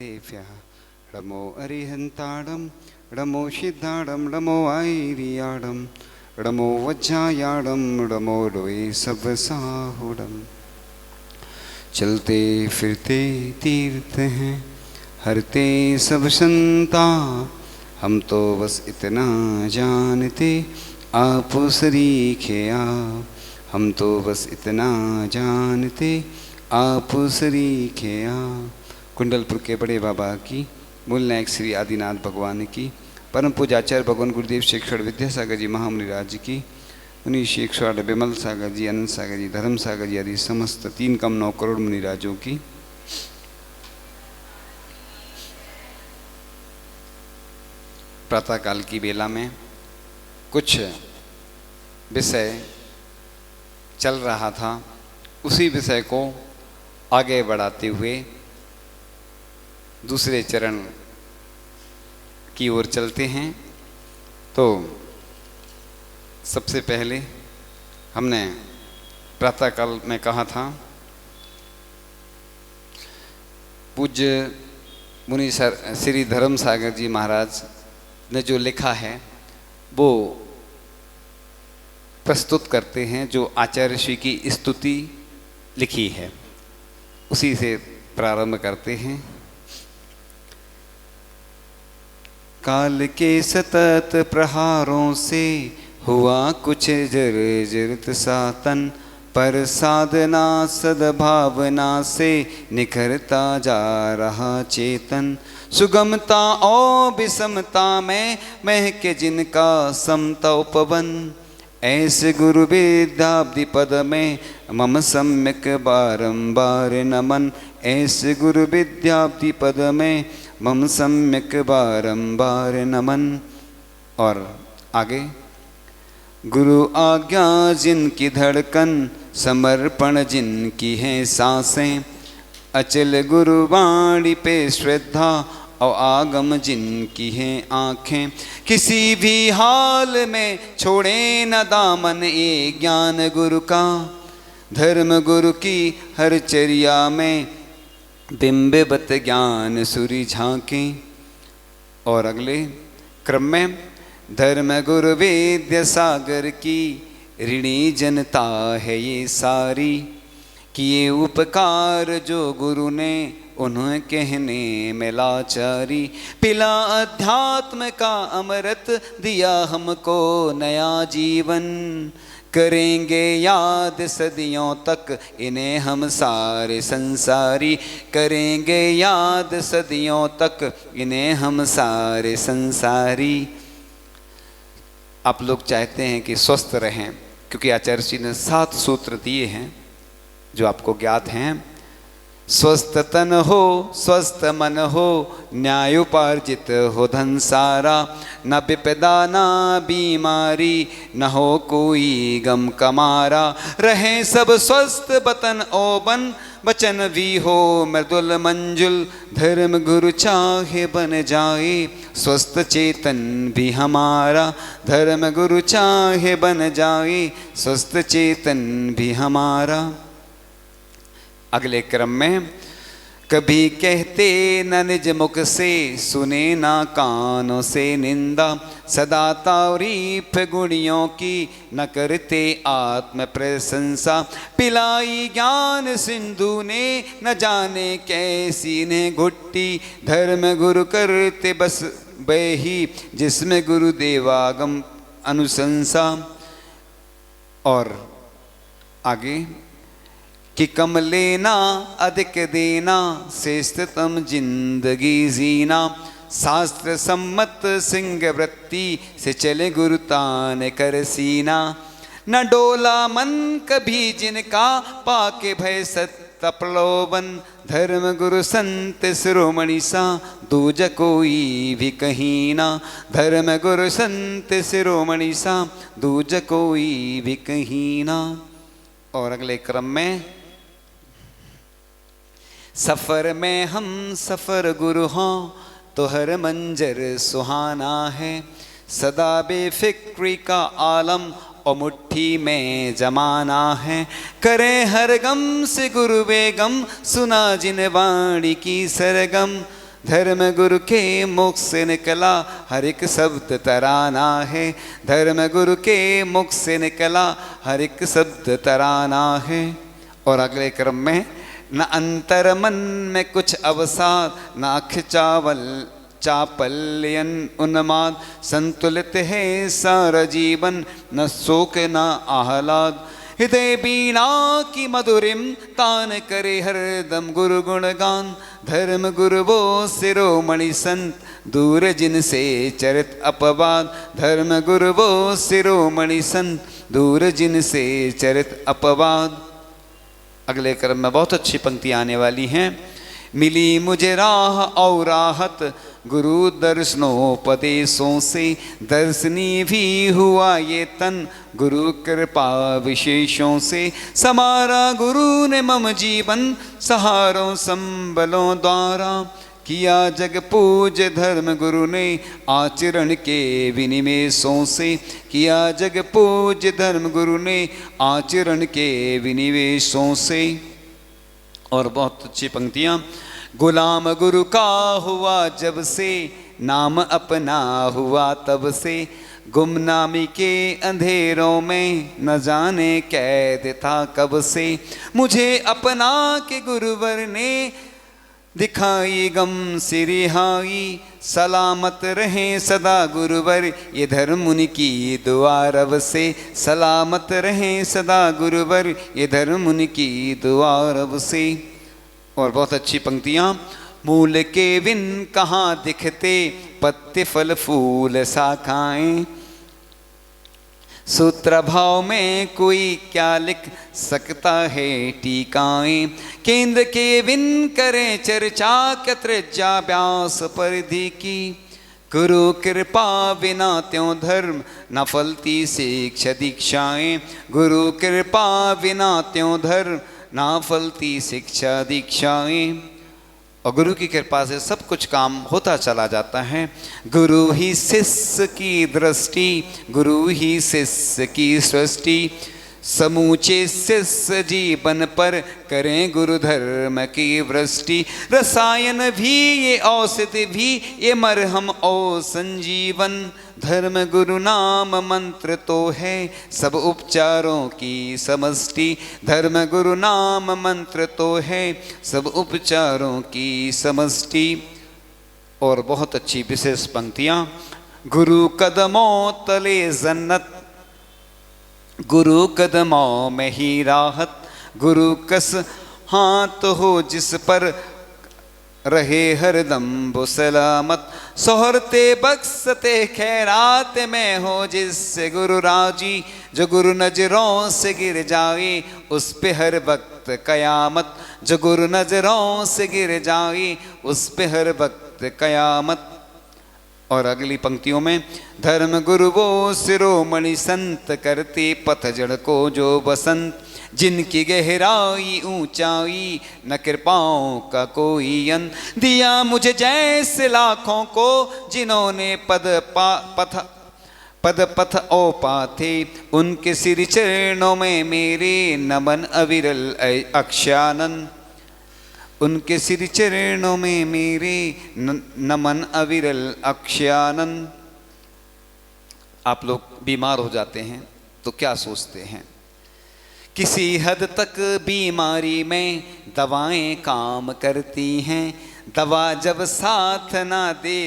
देव्यः नमो अरिहन्ताडं नमो सिद्धाडं नमो आईरियाडं नमो वज्रायाडं नमो लोए सब साहुडम। चलते फिरते तीर्थ हैं हरते सब संता, हम तो बस इतना जानते आप सरीखे आप, हम तो बस इतना जानते आप सरीखे आप। कुंडलपुर के बड़े बाबा की, मूल नायक श्री आदिनाथ भगवान की, परम पूज्य आचार्य भगवान गुरुदेव शेखर विद्यासागर जी महामुनि राज की, मुनि शेखर विमल सागर जी, अनंत सागर जी, धर्म सागर जी आदि समस्त 3,9 करोड़ मुनि राजों की। प्रातःकाल की बेला में कुछ विषय चल रहा था, उसी विषय को आगे बढ़ाते हुए दूसरे चरण की ओर चलते हैं। तो सबसे पहले हमने प्रातःकाल में कहा था, पूज्य मुनि श्री धर्म सागर जी महाराज ने जो लिखा है वो प्रस्तुत करते हैं, जो आचार्य श्री की स्तुति लिखी है उसी से प्रारंभ करते हैं। काल के सतत प्रहारों से हुआ कुछ जर्जरित सातन, पर साधना सद्भावना से निखरता जा रहा चेतन। सुगमता और विषमता में महके जिनका समता उपवन, ऐसे गुरु विद्याब्धि पद में मम सम्यक बारंबार नमन। ऐसे गुरु विद्याब्धि पद में मम सम्यक बारंबार नमन। और आगे, गुरु आज्ञा जिनकी धड़कन, समर्पण जिनकी है सांसें, अचल गुरुवाणी पे श्रद्धा और आगम जिनकी है आँखें। किसी भी हाल में छोड़े न दामन ये ज्ञान गुरु का, धर्म गुरु की हर चर्या में बिंबवत ज्ञान सूरी झांके। और अगले क्रम में, धर्म गुरु वेद्य सागर की ऋणी जनता है ये सारी, किए उपकार जो गुरु ने उन्हें कहने में लाचारी। पिला अध्यात्म का अमृत, दिया हमको नया जीवन, करेंगे याद सदियों तक इन्हें हम सारे संसारी। करेंगे याद सदियों तक इन्हें हम सारे संसारी। आप लोग चाहते हैं कि स्वस्थ रहें, क्योंकि आचार्य जी ने 7 सूत्र दिए हैं जो आपको ज्ञात हैं। स्वस्थ तन हो, स्वस्थ मन हो, न्यायोपार्जित हो धन सारा। न विपदा न बीमारी, न हो कोई गम कमारा। रहे सब स्वस्थ बतन ओबन, बचन भी हो मृदुल मंजुल। धर्म गुरु चाहे बन जाए, स्वस्थ चेतन भी हमारा। धर्म गुरु चाहे बन जाए, स्वस्थ चेतन भी हमारा। अगले क्रम में, कभी कहते न निज मुख से, सुने ना कानों से निंदा। सदा तारीफ गुणियों की, न करते आत्म प्रशंसा। पिलाई ज्ञान सिंधु ने, न जाने कैसी ने घुट्टी। धर्म गुरु करते बस वही, जिसमें गुरु देवागम अनुशंसा। और आगे, कि कम लेना अधिक देना, श्रेष्ठतम जिंदगी जीना। शास्त्र सम्मत सिंह वृत्ति से चले गुरु तान कर सीना। न डोला मन कभी जिनका, पाके भय सत्य प्रलोभन। धर्म गुरु संत शिरोमणि सा, दूज कोई भी कहीं ना। धर्म गुरु संत शिरोमणि सा, दूज कोई भी कहीं ना। और अगले क्रम में, सफर में हम सफर गुरु हों, तो हर मंजर सुहाना है। सदा बेफिक्री का आलम, और मुट्ठी में जमाना है। करे हर गम से गुरु बेगम, सुना जिन वाणी की सरगम। धर्म गुरु के मुख से निकला हर एक शब्द तराना है, धर्म गुरु के मुख से निकला हर एक शब्द तराना है। और अगले क्रम में न अंतर मन में कुछ अवसाद, न अख चापल्यन उन्माद, संतुलित है सारा जीवन न शोक न आह्लाद। हृदय बीना की मधुरिम तान करे हरदम गुरु गुणगान, धर्म गुरु वो शिरोमणि संत दूर जिनसे चरित अपवाद, धर्म गुरु वो शिरोमणि संत दूर जिनसे चरित अपवाद। अगले क्रम में बहुत अच्छी पंक्ति आने वाली हैं। मिली मुझे राह और राहत गुरु दर्शनोपदेशों से, दर्शनी भी हुआ ये तन गुरु कृपा विशेषों से। समारा गुरु ने मम जीवन सहारों संबलों द्वारा, किया जग पूज धर्म गुरु ने आचरण के विनिवेशों से, किया जग पूज धर्म गुरु ने आचरण के विनिवेशों से। और बहुत अच्छी पंक्तियाँ। गुलाम गुरु का हुआ जब से, नाम अपना हुआ तब से, गुमनामी के अंधेरों में न जाने कैद था कब से। मुझे अपना के गुरुवर ने दिखाई गम से रिहाई, सलामत रहे सदा गुरुवर ये धर्म उनकी दुआ रब से, सलामत रहे सदा गुरुवर ये धर्म उनकी दुआ रब से। और बहुत अच्छी पंक्तियाँ। मूल के बिन कहाँ दिखते पत्ते फल फूल शाखाएं, सूत्र भाव में कोई क्या लिख सकता है टीकाएं। केंद्र के बिन करें चर्चा कत्रजा व्यास परिधि की, गुरु कृपा बिना त्यों धर्म न फलती शिक्षा दीक्षाएं, गुरु कृपा बिना त्यों धर्म न फलती शिक्षा दीक्षाएं। और गुरु की कृपा से सब कुछ काम होता चला जाता है। गुरु ही शिष्य की दृष्टि, गुरु ही शिष्य की सृष्टि, समूचे शिष्य जीवन पर करें गुरु धर्म की वृष्टि। रसायन भी ये औषधि भी ये मरहम और संजीवन, धर्म गुरु नाम मंत्र तो है सब उपचारों की समष्टि, धर्म गुरु नाम मंत्र तो है सब उपचारों की समष्टि। और बहुत अच्छी विशेष पंक्तियाँ। गुरु कदमों तले जन्नत, गुरु कदमों में ही राहत, गुरु कस हाथ हो जिस पर रहे हरदम वो सलामत। सोहरते बख्शते खैरात में हो जिससे गुरु राजी, जो गुरु नजरों से गिर जाए उस पे हर वक्त कयामत, जो गुरु नजरों से गिर जाए उस पे हर वक्त कयामत। और अगली पंक्तियों में। धर्म गुरु वो शिरोमणि संत करते पतझड़ को जो बसंत, जिनकी गहराई ऊंचाई न कृपाओं का कोई अंत। दिया मुझे जैसे लाखों को जिन्होंने पद पथ ओ पाथे, उनके सिर चरणों में मेरे नमन अविरल अक्षानंद, उनके सिर चरणों में मेरे नमन अविरल अक्षयानंद। आप लोग बीमार हो जाते हैं तो क्या सोचते हैं? किसी हद तक बीमारी में दवाएं काम करती हैं, दवा जब साथ ना दे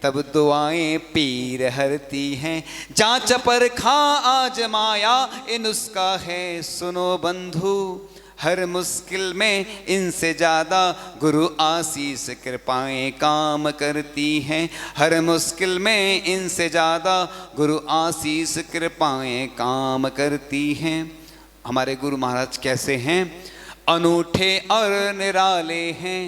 तब दुआएं पीर हरती हैं। जांच पर खा आजमाया ये नुस्खा है सुनो बंधु, हर मुश्किल में इनसे ज़्यादा गुरु आशीष कृपाएं काम करती हैं। हर मुश्किल में इनसे ज़्यादा गुरु आशीष कृपाएं काम करती हैं। हमारे गुरु महाराज कैसे हैं? अनूठे और निराले हैं,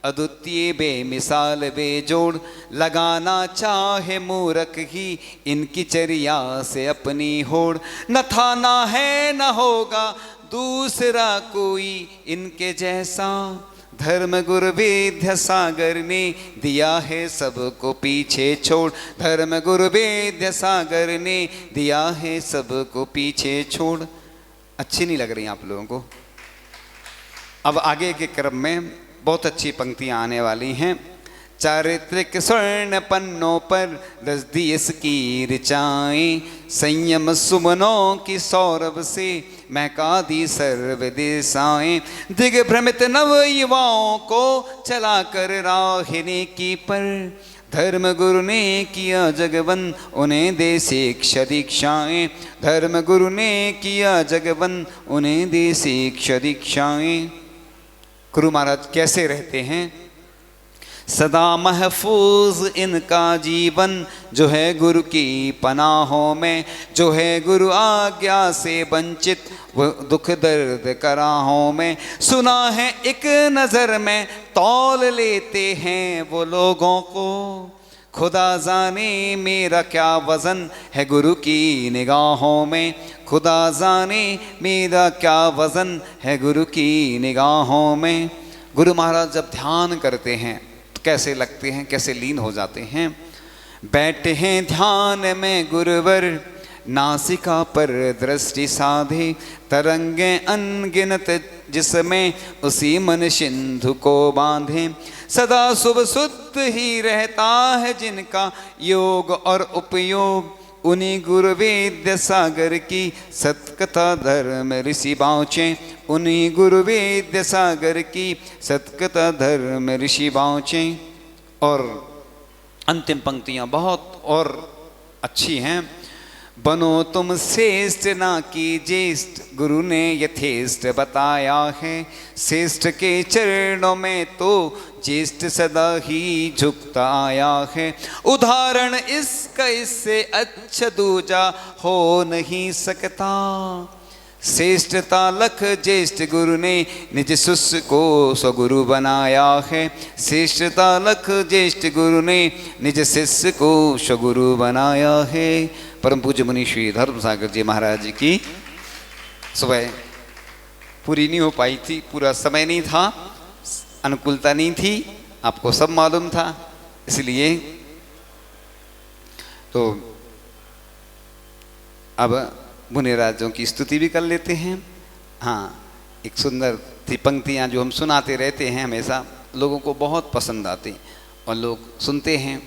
अद्वितीय बेमिसाल बेजोड़। लगाना चाहे मूरख ही इनकी चर्या से अपनी होड़। न था ना है न होगा दूसरा कोई इनके जैसा, धर्म गुरु विद्या सागर ने दिया है सबको पीछे छोड़। धर्म गुरु विद्या सागर ने दिया है सबको पीछे छोड़। अच्छी नहीं लग रही आप लोगों को? अब आगे के क्रम में बहुत अच्छी पंक्तियां आने वाली हैं। चारित्रिक स्वर्ण पन्नों पर रच दी इसकी ऋचाएं, संयम सुमनों की सौरभ से महका दी सर्व दिशाएं, दिग्भ्रमित नव युवाओं को चला कर राहिनी की पर, धर्म गुरु ने किया जगवन उन्हें दे शिक्षा दीक्षाएं, धर्म गुरु ने किया जगवन उन्हें दे शिक्षा दीक्षाएं। गुरु महाराज कैसे रहते हैं? सदा महफूज इनका जीवन, जो है गुरु की पनाहों में, जो है गुरु आज्ञा से वंचित वो दुख दर्द कराहों में। सुना है एक नज़र में तौल लेते हैं वो लोगों को, खुदा जाने मेरा क्या वज़न है गुरु की निगाहों में, खुदा जाने मेरा क्या वज़न है गुरु की निगाहों में। गुरु महाराज जब ध्यान करते हैं तो कैसे लगते हैं, कैसे लीन हो जाते हैं। बैठे हैं ध्यान में गुरुवर, नासिका पर दृष्टि साधे, तरंगे अनगिनत जिसमें उसी मन सिंधु को बांधे। सदा शुभ शुद्ध ही रहता है जिनका योग और उपयोग, उन्हीं गुरु वेद्य सागर की सतकथा धर्म ऋषि बाँचे, उन्हीं गुरु वेद्य सागर की सतकथा धर्म ऋषि बाँचे। और अंतिम पंक्तियाँ बहुत और अच्छी हैं। बनो तुम श्रेष्ठ ना कि ज्येष्ठ, गुरु ने यथेष्ट बताया है, श्रेष्ठ के चरणों में तो ज्येष्ठ सदा ही झुकता आया है। उदाहरण इसका इससे अच्छा दूजा हो नहीं सकता, श्रेष्ठता लख ज्येष्ठ गुरु ने निज शिष्य को स्वगुरु बनाया है, श्रेष्ठता लख ज्येष्ठ गुरु ने निज शिष्य को स्वगुरु बनाया है। परम पूज्य मुनि श्री धर्मसागर जी महाराज जी की सुबह पूरी नहीं हो पाई थी, पूरा समय नहीं था, अनुकूलता नहीं थी, आपको सब मालूम था, इसलिए तो अब मुनिराजों की स्तुति भी कर लेते हैं। हाँ, एक सुंदर थी पंक्तियाँ जो हम सुनाते रहते हैं, हमेशा लोगों को बहुत पसंद आती और लोग सुनते हैं।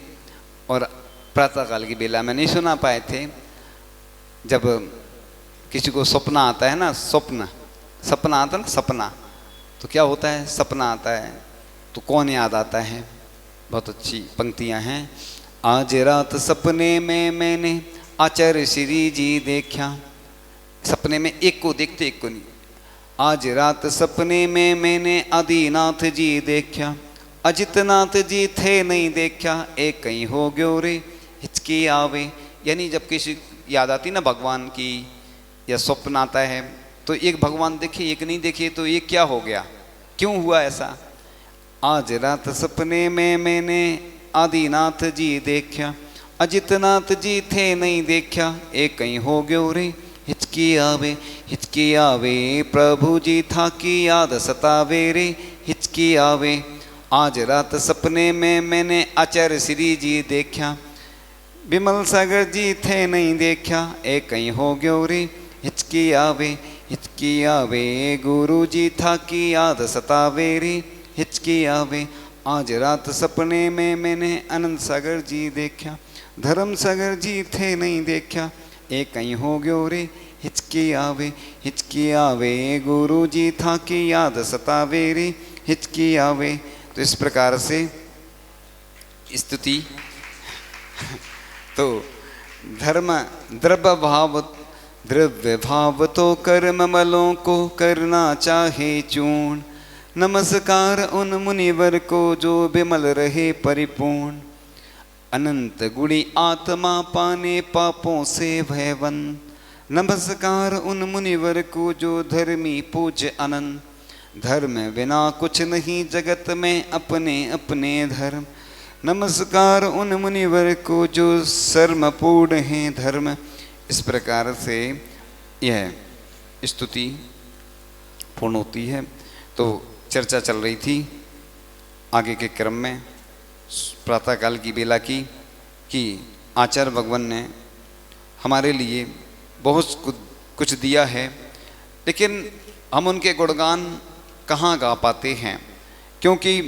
और प्रातःकाल की बेला में नहीं सुना पाए थे, जब किसी को सपना आता है ना, सपना आता ना, सपना तो क्या होता है, सपना आता है तो कौन याद आता है। बहुत अच्छी पंक्तियाँ हैं। आज रात सपने में मैंने आचार्य श्री जी देखा, सपने में एक को देखते एक को नहीं। आज रात सपने में मैंने आदिनाथ जी देखा, अजितनाथ जी थे नहीं देखा, एक कहीं हो गयो रे हिचकी आवे। यानी जब किसी याद आती ना भगवान की या स्वप्न आता है तो एक भगवान देखे एक नहीं देखे तो ये क्या हो गया, क्यों हुआ ऐसा। आज रात सपने में मैंने आदिनाथ जी देखा, अजितनाथ जी थे नहीं देखा, एक कहीं हो गयो रे हिचकी आवे, प्रभु जी था की याद सतावे रे हिचकी आवे। आज रात सपने में मैंने आचार्य श्री जी देखा, विमल सागर जी थे नहीं देखा, एक कहीं हो गयो रे हिचकी आवे, गुरु जी था की याद सतावे रे हिचकी आवे। आज रात सपने में मैंने आनंद सागर जी देखा, धर्म सागर जी थे नहीं देखा, एक कहीं हो गयो रे हिचकी आवे, गुरु जी था की याद सतावे रे हिचकी आवे। तो इस प्रकार से स्तुति तो धर्म द्रव्य भाव तो कर्म मलों को करना चाहे चूर्ण, नमस्कार उन मुनिवर को जो विमल रहे परिपूर्ण, अनंत गुणी आत्मा पाने पापों से भयवन, नमस्कार उन मुनिवर को जो धर्मी पूज अनंत, धर्म बिना कुछ नहीं जगत में अपने अपने धर्म, नमस्कार उन मुनिवर को जो सर्वपूर्ण हैं धर्म। इस प्रकार से यह स्तुति पूर्ण होती है। तो चर्चा चल रही थी आगे के क्रम में प्रातःकाल की बेला की कि आचार्य भगवान ने हमारे लिए बहुत कुछ दिया है, लेकिन हम उनके गुणगान कहाँ गा पाते हैं, क्योंकि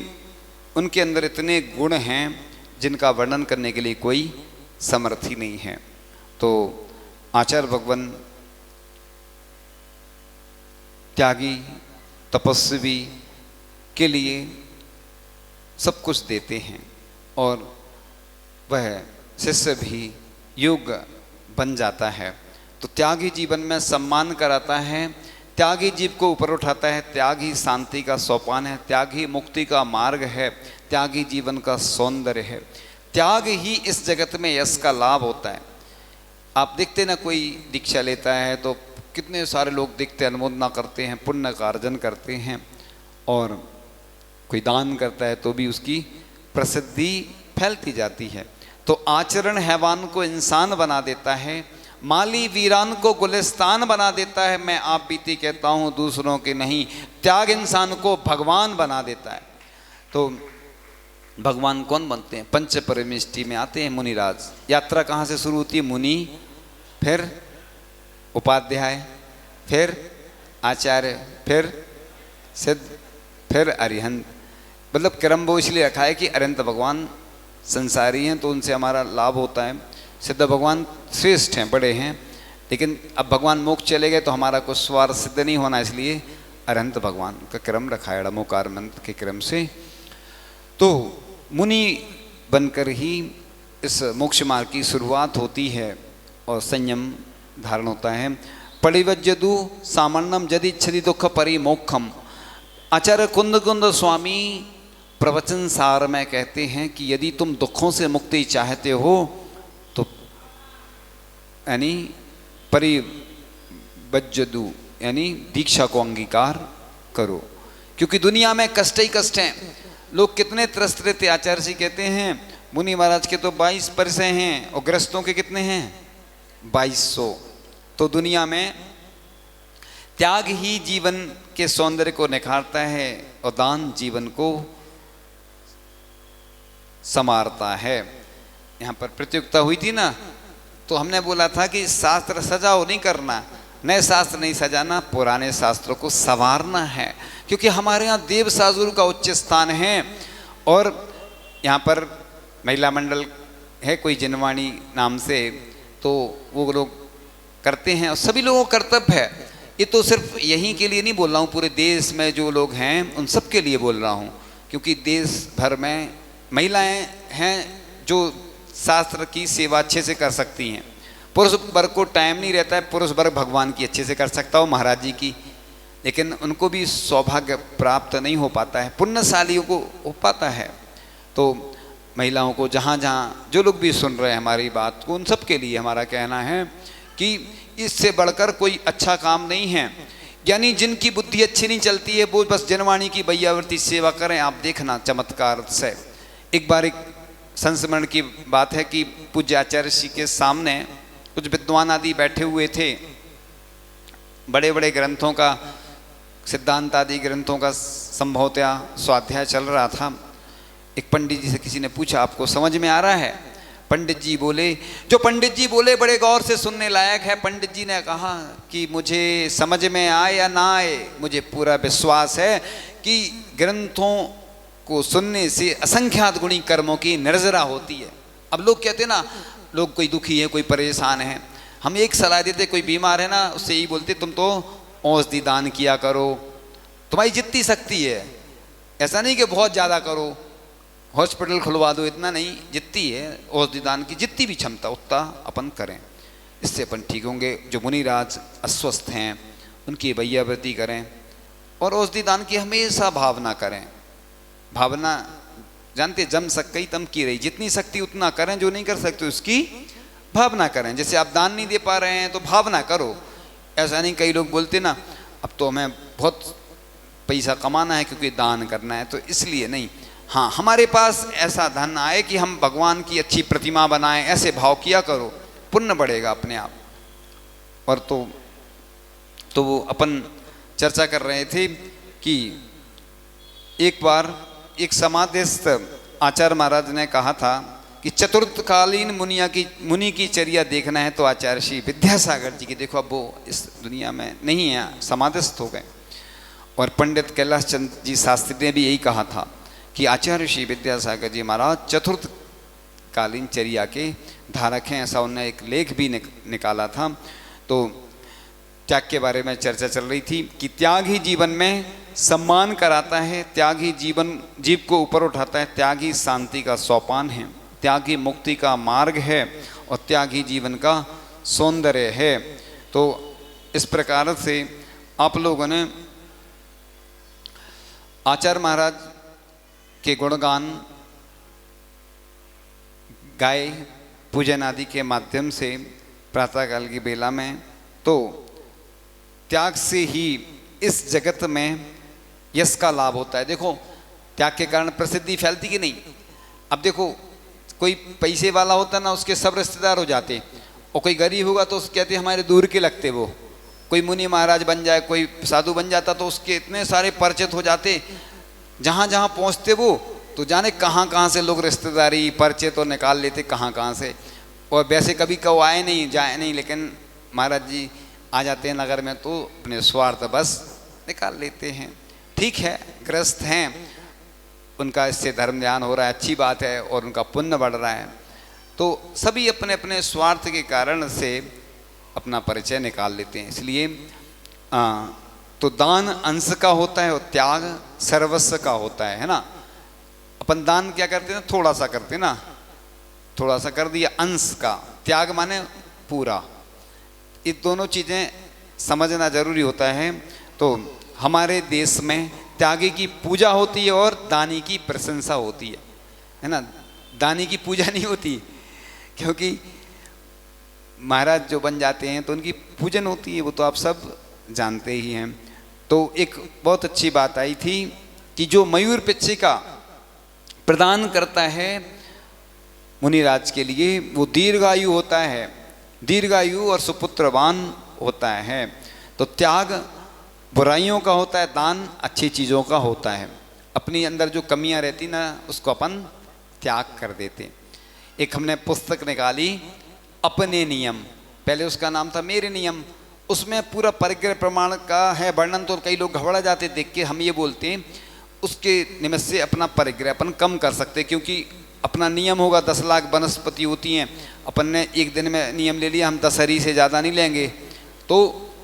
उनके अंदर इतने गुण हैं जिनका वर्णन करने के लिए कोई समर्थ ही नहीं है। तो आचार्य भगवान त्यागी तपस्वी के लिए सब कुछ देते हैं और वह शिष्य भी योग्य बन जाता है। तो त्यागी जीवन में सम्मान कराता है, त्यागी जीव को ऊपर उठाता है, त्याग ही शांति का सोपान है, त्याग ही मुक्ति का मार्ग है, त्यागी जीवन का सौंदर्य है, त्याग ही इस जगत में यश का लाभ होता है। आप देखते ना, कोई दीक्षा लेता है तो कितने सारे लोग देखते अनुमोदना करते हैं, पुण्य का अर्जन करते हैं, और कोई दान करता है तो भी उसकी प्रसिद्धि फैलती जाती है। तो आचरण हैवान को इंसान बना देता है, माली वीरान को गुलिस्तान बना देता है। मैं आप बीती कहता हूँ दूसरों के नहीं, त्याग इंसान को भगवान बना देता है। तो भगवान कौन बनते हैं? पंच परमेष्टि में आते हैं मुनिराज। यात्रा कहाँ से शुरू होती है? मुनि, फिर उपाध्याय, फिर आचार्य, फिर सिद्ध, फिर अरिहंत। मतलब क्रम वो इसलिए रखा है कि अरिहंत भगवान संसारी हैं तो उनसे हमारा लाभ होता है, सिद्ध भगवान श्रेष्ठ हैं, बड़े हैं, लेकिन अब भगवान मोक्ष चले गए तो हमारा कुछ स्वार्थ सिद्ध नहीं होना, इसलिए अरिहंत भगवान का क्रम रखा है ड़मोकार मंत्र के क्रम से। तो मुनि बनकर ही इस मोक्ष मार्ग की शुरुआत होती है और संयम धारण होता है। परिवज्यदु सामन्नम यदि इच्छति दुख परिमोक्षम। आचार्य कुंद कुंद स्वामी प्रवचन सार में कहते हैं कि यदि तुम दुखों से मुक्ति चाहते हो तो यानी परिवज्यदु यानी दीक्षा को अंगीकार करो, क्योंकि दुनिया में कष्ट ही कष्ट हैं। लोग कितने त्रस्त रहते। आचार्य जी कहते हैं मुनि महाराज के तो 22 परिसय हैं और ग्रस्तों के कितने हैं? 2200। तो दुनिया में त्याग ही जीवन के सौंदर्य को निखारता है और दान जीवन को संवारता है। यहाँ पर प्रतियोगिता हुई थी ना, तो हमने बोला था कि शास्त्र सजाओ नहीं करना, नए शास्त्र नहीं सजाना, पुराने शास्त्रों को संवारना है, क्योंकि हमारे यहाँ देव साजुर का उच्च स्थान है। और यहाँ पर महिला मंडल है कोई जिनवाणी नाम से, तो वो लोग करते हैं और सभी लोगों का कर्तव्य है। ये तो सिर्फ यहीं के लिए नहीं बोल रहा हूँ, पूरे देश में जो लोग हैं उन सब के लिए बोल रहा हूँ, क्योंकि देश भर में महिलाएं हैं जो शास्त्र की सेवा अच्छे से कर सकती हैं। पुरुष वर्ग को टाइम नहीं रहता है, पुरुष वर्ग भगवान की अच्छे से कर सकता हो, महाराज जी की, लेकिन उनको भी सौभाग्य प्राप्त नहीं हो पाता है, पुण्यशालियों को हो पाता है। तो महिलाओं को जहाँ जहाँ जो लोग भी सुन रहे हैं हमारी बात को, उन सब के लिए हमारा कहना है कि इससे बढ़कर कोई अच्छा काम नहीं है। यानी जिनकी बुद्धि अच्छी नहीं चलती है वो बस जनवाणी की बैयावर्ती सेवा करें। आप देखना चमत्कार से। एक बार एक संस्मरण की बात है कि पूज्य आचार्य जी के सामने कुछ विद्वान आदि बैठे हुए थे, बड़े बड़े ग्रंथों का, सिद्धांत आदि ग्रंथों का संभवतया स्वाध्याय चल रहा था। एक पंडित जी से किसी ने पूछा आपको समझ में आ रहा है? पंडित जी बोले, जो पंडित जी बोले बड़े गौर से सुनने लायक है। पंडित जी ने कहा कि मुझे समझ में आए या ना आए, मुझे पूरा विश्वास है कि ग्रंथों को सुनने से असंख्यात गुणी कर्मों की निर्जरा होती है। अब लोग कहते हैं ना, लोग कोई दुखी है, कोई परेशान है, हम एक सलाह देते, कोई बीमार है ना, उससे यही बोलते तुम तो औषधि दान किया करो, तुम्हारी जितनी शक्ति है, ऐसा नहीं कि बहुत ज़्यादा करो, हॉस्पिटल खुलवा दो, इतना नहीं, जितनी है औषधि दान की जितनी भी क्षमता उतना अपन करें, इससे अपन ठीक होंगे। जो मुनिराज अस्वस्थ हैं उनकी वैयावृत्ति करें और औषधि दान की हमेशा भावना करें। भावना जानते, जम सकई तम की रही, जितनी शक्ति उतना करें, जो नहीं कर सकते उसकी भावना करें। जैसे आप दान नहीं दे पा रहे हैं तो भावना करो। ऐसा नहीं, कई लोग बोलते ना अब तो हमें बहुत पैसा कमाना है क्योंकि दान करना है, तो इसलिए नहीं। हाँ, हमारे पास ऐसा धन आए कि हम भगवान की अच्छी प्रतिमा बनाएं, ऐसे भाव किया करो, पुण्य बढ़ेगा अपने आप। और तो वो अपन चर्चा कर रहे थे कि एक बार एक समाधिस्थ आचार्य महाराज ने कहा था कि चतुर्थकालीन मुनि की चर्या देखना है तो आचार्य श्री विद्यासागर जी की देखो। अब वो इस दुनिया में नहीं है, समाधिस्थ हो गए। और पंडित कैलाश चंद्र जी शास्त्री ने भी यही कहा था कि आचार्य श्री विद्यासागर जी महाराज चतुर्थ कालीन चर्या के धारक हैं, ऐसा उन्होंने एक लेख भी निकाला था। तो त्याग के बारे में चर्चा चल रही थी कि त्याग ही जीवन में सम्मान कराता है, त्याग ही जीव को ऊपर उठाता है, त्याग ही शांति का सोपान है, त्याग ही मुक्ति का मार्ग है और त्याग ही जीवन का सौंदर्य है। तो इस प्रकार से आप लोगों ने आचार्य महाराज के गुणगान गाए पूजन आदि के माध्यम से प्रातःकाल की बेला में। तो त्याग से ही इस जगत में यश का लाभ होता है। देखो त्याग के कारण प्रसिद्धि फैलती कि नहीं। अब देखो कोई पैसे वाला होता ना, उसके सब रिश्तेदार हो जाते, और कोई गरीब होगा तो उसके कहते हमारे दूर के लगते। वो कोई मुनि महाराज बन जाए, कोई साधु बन जाता तो उसके इतने सारे परिचित हो जाते, जहाँ जहाँ पहुँचते वो तो जाने कहाँ कहाँ से लोग रिश्तेदारी परिचित तो निकाल लेते कहाँ कहाँ से। और वैसे कभी कहो आए नहीं जाए नहीं, लेकिन महाराज जी आ जाते हैं नगर में तो अपने स्वार्थ बस निकाल लेते हैं। ठीक है, ग्रस्त हैं, उनका इससे धर्म ध्यान हो रहा है, अच्छी बात है, और उनका पुण्य बढ़ रहा है। तो सभी अपने अपने स्वार्थ के कारण से अपना परिचय निकाल लेते हैं। इसलिए तो दान अंश का होता है और त्याग सर्वस्व का होता है ना। अपन दान क्या करते हैं, थोड़ा सा करते हैं ना, थोड़ा सा कर दिया अंश का, त्याग माने पूरा। ये दोनों चीज़ें समझना जरूरी होता है। तो हमारे देश में त्यागी की पूजा होती है और दानी की प्रशंसा होती है ना। दानी की पूजा नहीं होती, क्योंकि महाराज जो बन जाते हैं तो उनकी पूजन होती है, वो तो आप सब जानते ही हैं। तो एक बहुत अच्छी बात आई थी कि जो मयूर पिच्छिका प्रदान करता है मुनिराज के लिए, वो दीर्घायु होता है, दीर्घायु और सुपुत्रवान होता है। तो त्याग बुराइयों का होता है, दान अच्छी चीज़ों का होता है। अपनी अंदर जो कमियां रहती ना, उसको अपन त्याग कर देते। एक हमने पुस्तक निकाली अपने नियम, पहले उसका नाम था मेरे नियम। उसमें पूरा परिग्रह प्रमाण का है वर्णन, तो कई लोग घबरा जाते देख के। हम ये बोलते हैं उसके निमित्त से अपना परिग्रह अपन कम कर सकते, क्योंकि अपना नियम होगा 10 लाख वनस्पति होती हैं, अपन ने एक दिन में नियम ले लिया हम 10 हरी से ज़्यादा नहीं लेंगे, तो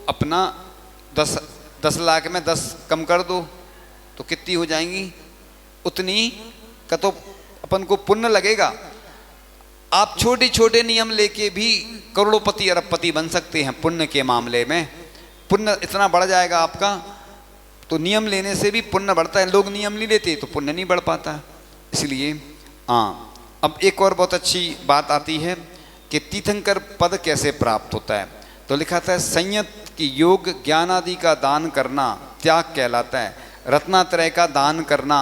अपना 10 लाख में 10 कम कर दो तो कितनी हो जाएंगी, उतनी का तो अपन को पुण्य लगेगा। आप छोटे छोटे नियम लेके भी करोड़पति अरबपति बन सकते हैं पुण्य के मामले में। पुण्य इतना बढ़ जाएगा आपका, तो नियम लेने से भी पुण्य बढ़ता है। लोग नियम नहीं लेते तो पुण्य नहीं बढ़ पाता। इसलिए अब एक और बहुत अच्छी बात आती है कि तीर्थंकर पद कैसे प्राप्त होता है। तो लिखा था संयत की योग ज्ञान आदि का दान करना त्याग कहलाता है। रत्नात्रय का दान करना,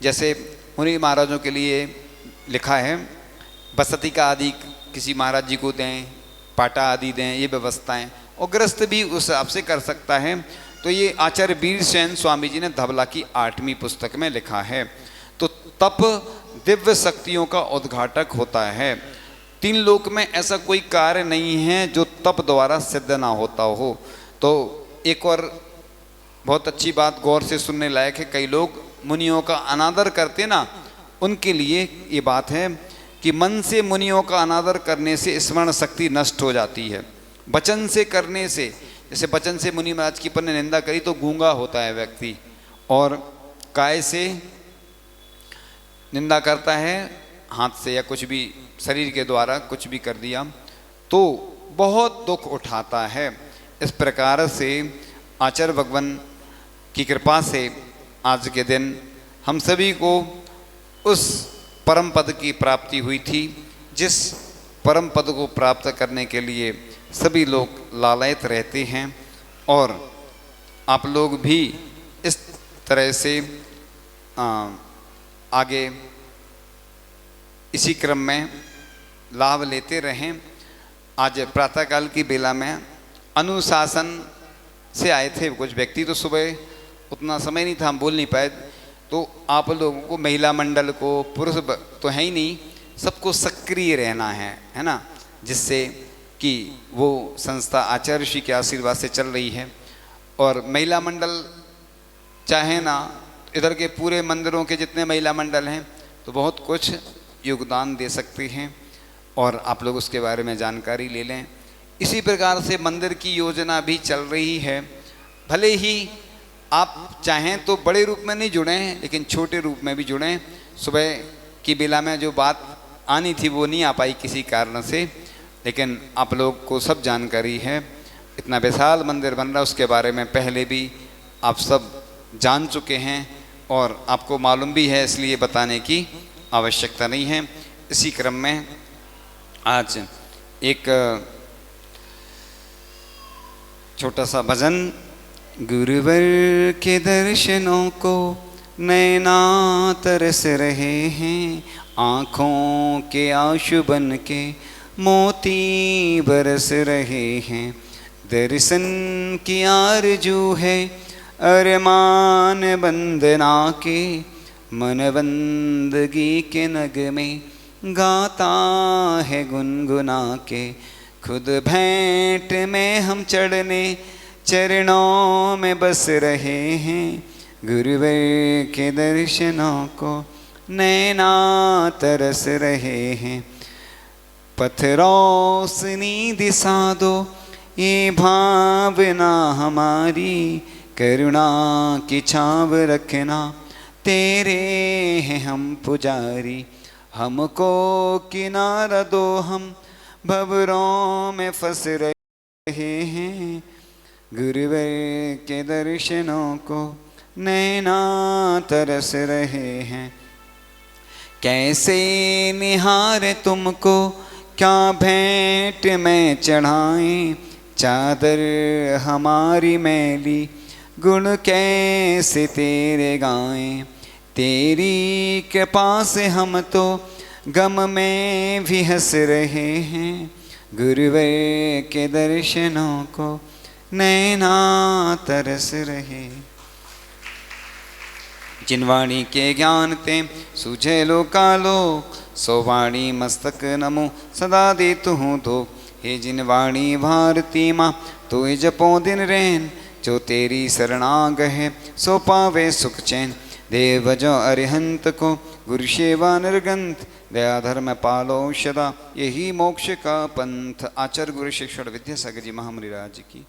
जैसे मुनि महाराजों के लिए लिखा है बसती का आदि किसी महाराज जी को दें, पाटा आदि दें, ये व्यवस्थाएं, और ग्रस्त भी उस हिसाब से कर सकता है। तो ये आचार्य वीरसेन स्वामी जी ने धवला की 8वीं पुस्तक में लिखा है। तो तप दिव्य शक्तियों का उद्घाटक होता है। 3 लोक में ऐसा कोई कार्य नहीं है जो तप द्वारा सिद्ध ना होता हो। तो एक और बहुत अच्छी बात गौर से सुनने लायक है, कई लोग मुनियों का अनादर करते ना, उनके लिए ये बात है कि मन से मुनियों का अनादर करने से स्मरण शक्ति नष्ट हो जाती है। वचन से करने से, जैसे वचन से मुनि महाराज की अपन ने निंदा करी तो गूंगा होता है व्यक्ति, और काय से निंदा करता है, हाथ से या कुछ भी शरीर के द्वारा कुछ भी कर दिया तो बहुत दुख उठाता है। इस प्रकार से आचार्य भगवान की कृपा से आज के दिन हम सभी को उस परम पद की प्राप्ति हुई थी, जिस परम पद को प्राप्त करने के लिए सभी लोग लालायित रहते हैं। और आप लोग भी इस तरह से आगे इसी क्रम में लाभ लेते रहें। आज प्रातःकाल की बेला में अनुशासन से आए थे कुछ व्यक्ति, तो सुबह उतना समय नहीं था, हम बोल नहीं पाए। तो आप लोगों को, महिला मंडल को, पुरुष तो है ही नहीं, सबको सक्रिय रहना है ना, जिससे कि वो संस्था आचार्य श्री के आशीर्वाद से चल रही है। और महिला मंडल चाहे ना इधर के पूरे मंदिरों के जितने महिला मंडल हैं तो बहुत कुछ योगदान दे सकते हैं और आप लोग उसके बारे में जानकारी ले लें। इसी प्रकार से मंदिर की योजना भी चल रही है। भले ही आप चाहें तो बड़े रूप में नहीं जुड़ें, लेकिन छोटे रूप में भी जुड़ें। सुबह की बेला में जो बात आनी थी वो नहीं आ पाई किसी कारण से, लेकिन आप लोग को सब जानकारी है। इतना विशाल मंदिर बन रहा है, उसके बारे में पहले भी आप सब जान चुके हैं और आपको मालूम भी है, इसलिए बताने की आवश्यकता नहीं है। इसी क्रम में आज एक छोटा सा भजन। गुरुवर के दर्शनों को नैना तरस रहे हैं, आँखों के आंसू बन के मोती बरस रहे हैं। दर्शन की आरजू है अरमान बंदना के, मन बंदगी के नगमे गाता है गुनगुना के। खुद भेंट में हम चढ़ने चरणों में बस रहे हैं, गुरुवर के दर्शनों को नैना तरस रहे हैं। पथरोसनी दिशा दो ये भावना हमारी, करुणा की छाव रखना तेरे हैं हम पुजारी। हमको किनारा दो हम भंवरों में फंस रहे हैं, गुरुवर के दर्शनों को नैना तरस रहे हैं। कैसे निहारे तुमको क्या भेंट में चढ़ाएं, चादर हमारी मैली गुण कैसे तेरे गाएं। तेरी कृपा से हम तो गम में भी हंस रहे हैं, गुरुवर के दर्शनों को नैना तरस रहे। जिनवाणी के ज्ञान ते सूझे लोकालोक, सो वाणी मस्तक नमो सदा दे तुहूँ धो। हे जिनवाणी भारती माँ तो जपो दिन रैन, जो तेरी शरणाग है सो पावे सुख चैन। देव जो अरिहंत को गुरु सेवा निर्गंथ, दया धर्म पालो सदा यही मोक्ष का पंथ। आचार्य गुरु शिक्षण विद्यासागर जी महामुनि राज की।